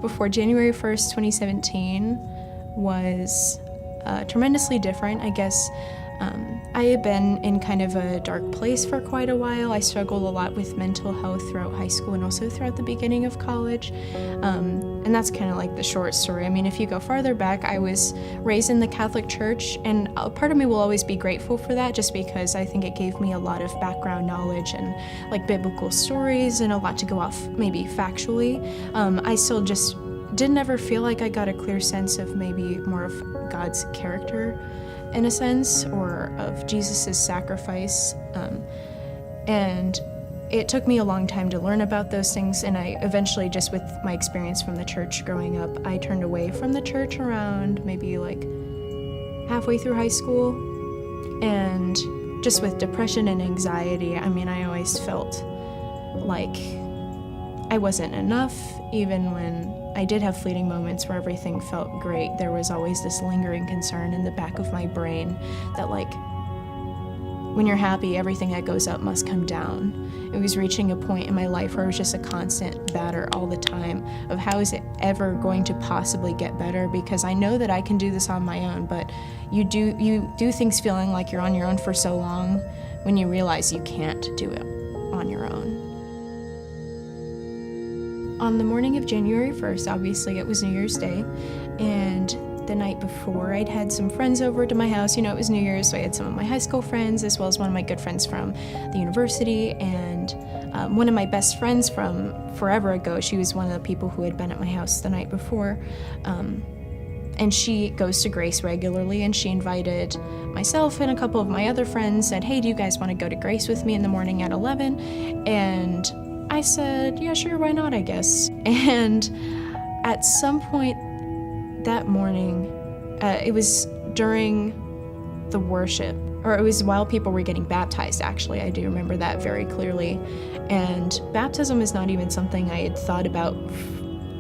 before January 1st, 2017 was tremendously different. I guess I had been in kind of a dark place for quite a while. I struggled a lot with mental health throughout high school and also throughout the beginning of college. And that's kind of like the short story. I mean, if you go farther back, I was raised in the Catholic Church, and a part of me will always be grateful for that, just because I think it gave me a lot of background knowledge and like biblical stories and a lot to go off maybe factually. I still just didn't ever feel like I got a clear sense of maybe more of God's character in a sense, or of Jesus's sacrifice. And it took me a long time to learn about those things, and I eventually, just with my experience from the church growing up, I turned away from the church around maybe like halfway through high school. And just with depression and anxiety, I mean, I always felt like I wasn't enough. Even when I did have fleeting moments where everything felt great, there was always this lingering concern in the back of my brain that, like, when you're happy, everything that goes up must come down. It was reaching a point in my life where it was just a constant batter all the time of how is it ever going to possibly get better, because I know that I can do this on my own, but you do things feeling like you're on your own for so long when you realize you can't do it on your own. On the morning of January 1st, obviously it was New Year's Day, and the night before I'd had some friends over to my house. You know, it was New Year's, so I had some of my high school friends as well as one of my good friends from the university, and one of my best friends from forever ago. She was one of the people who had been at my house the night before, and she goes to Grace regularly, and she invited myself and a couple of my other friends, said, hey, do you guys want to go to Grace with me in the morning at 11? And I said, yeah, sure, why not, I guess. And at some point that morning, it was during the worship, or it was while people were getting baptized, actually. I do remember that very clearly. And baptism is not even something I had thought about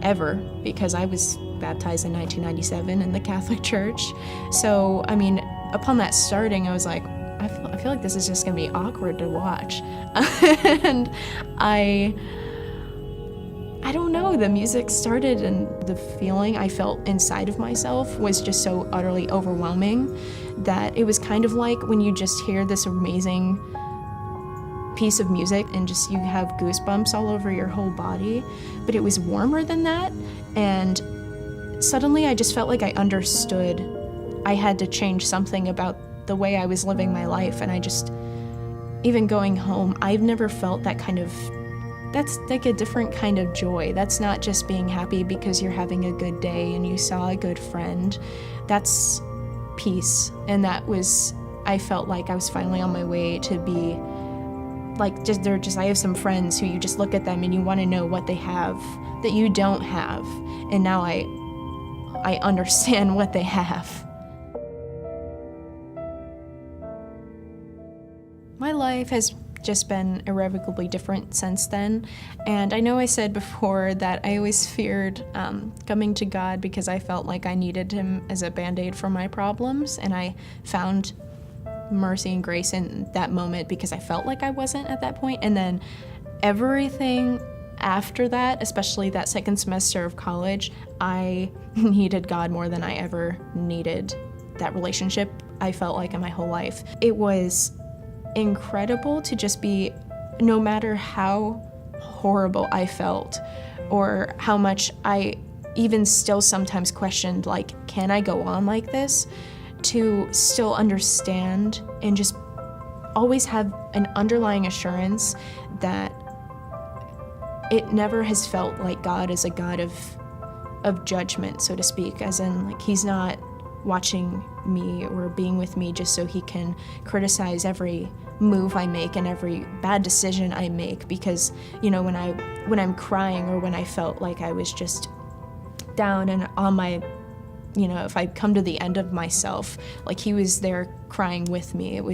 ever, because I was baptized in 1997 in the Catholic Church. So, I mean, upon that starting, I was like, I feel like this is just gonna be awkward to watch. And I don't know, the music started, and the feeling I felt inside of myself was just so utterly overwhelming that it was kind of like when you just hear this amazing piece of music and just you have goosebumps all over your whole body, but it was warmer than that. And suddenly I just felt like I understood I had to change something about the way I was living my life. And I just, even going home, I've never felt that kind of, that's like a different kind of joy. That's not just being happy because you're having a good day and you saw a good friend. That's peace. And that was, I felt like I was finally on my way to be like, I have some friends who you just look at them and you want to know what they have that you don't have. And now I understand what they have. My life has just been irrevocably different since then, and I know I said before that I always feared coming to God because I felt like I needed Him as a band-aid for my problems, and I found mercy and grace in that moment because I felt like I wasn't at that point. And then everything after that, especially that second semester of college, I needed God more than I ever needed that relationship, I felt like, in my whole life. It was incredible to just be, no matter how horrible I felt or how much I even still sometimes questioned, like, can I go on like this, to still understand and just always have an underlying assurance that it never has felt like God is a God of judgment, so to speak, as in, like, He's not watching me or being with me just so He can criticize every move I make and every bad decision I make. Because, you know, when I'm crying or when I felt like I was just down and on my, you know, if I come to the end of myself, like, He was there crying with me. I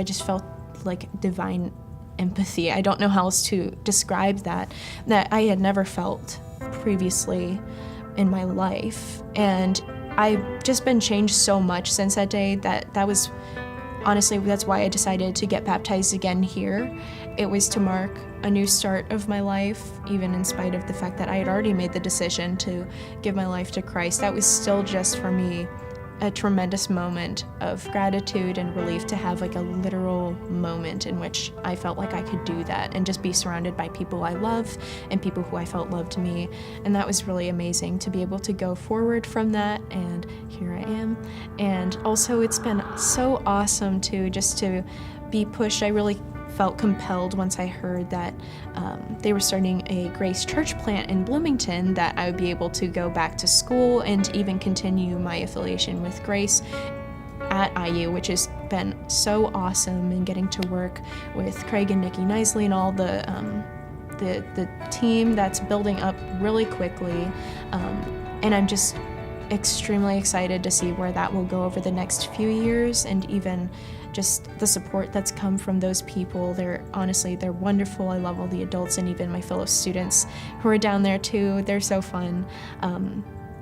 just felt like divine empathy. I don't know how else to describe that I had never felt previously in my life. And I've just been changed so much since that day that was honestly, that's why I decided to get baptized again here. It was to mark a new start of my life, even in spite of the fact that I had already made the decision to give my life to Christ. That was still just for me a tremendous moment of gratitude and relief to have like a literal moment in which I felt like I could do that and just be surrounded by people I love and people who I felt loved me. And that was really amazing to be able to go forward from that, and here I am. And also it's been so awesome to just to be pushed. I really felt compelled once I heard that they were starting a Grace church plant in Bloomington, that I would be able to go back to school and even continue my affiliation with Grace at IU, which has been so awesome, and getting to work with Craig and Nikki Knisley and all the team that's building up really quickly. And I'm just extremely excited to see where that will go over the next few years, and even just the support that's come from those people. They're wonderful. I love all the adults and even my fellow students who are down there too. They're so fun.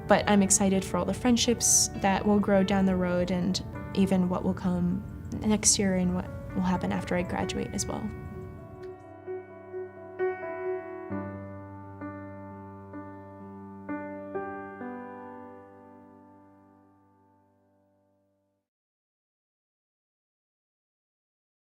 But I'm excited for all the friendships that will grow down the road, and even what will come next year and what will happen after I graduate as well.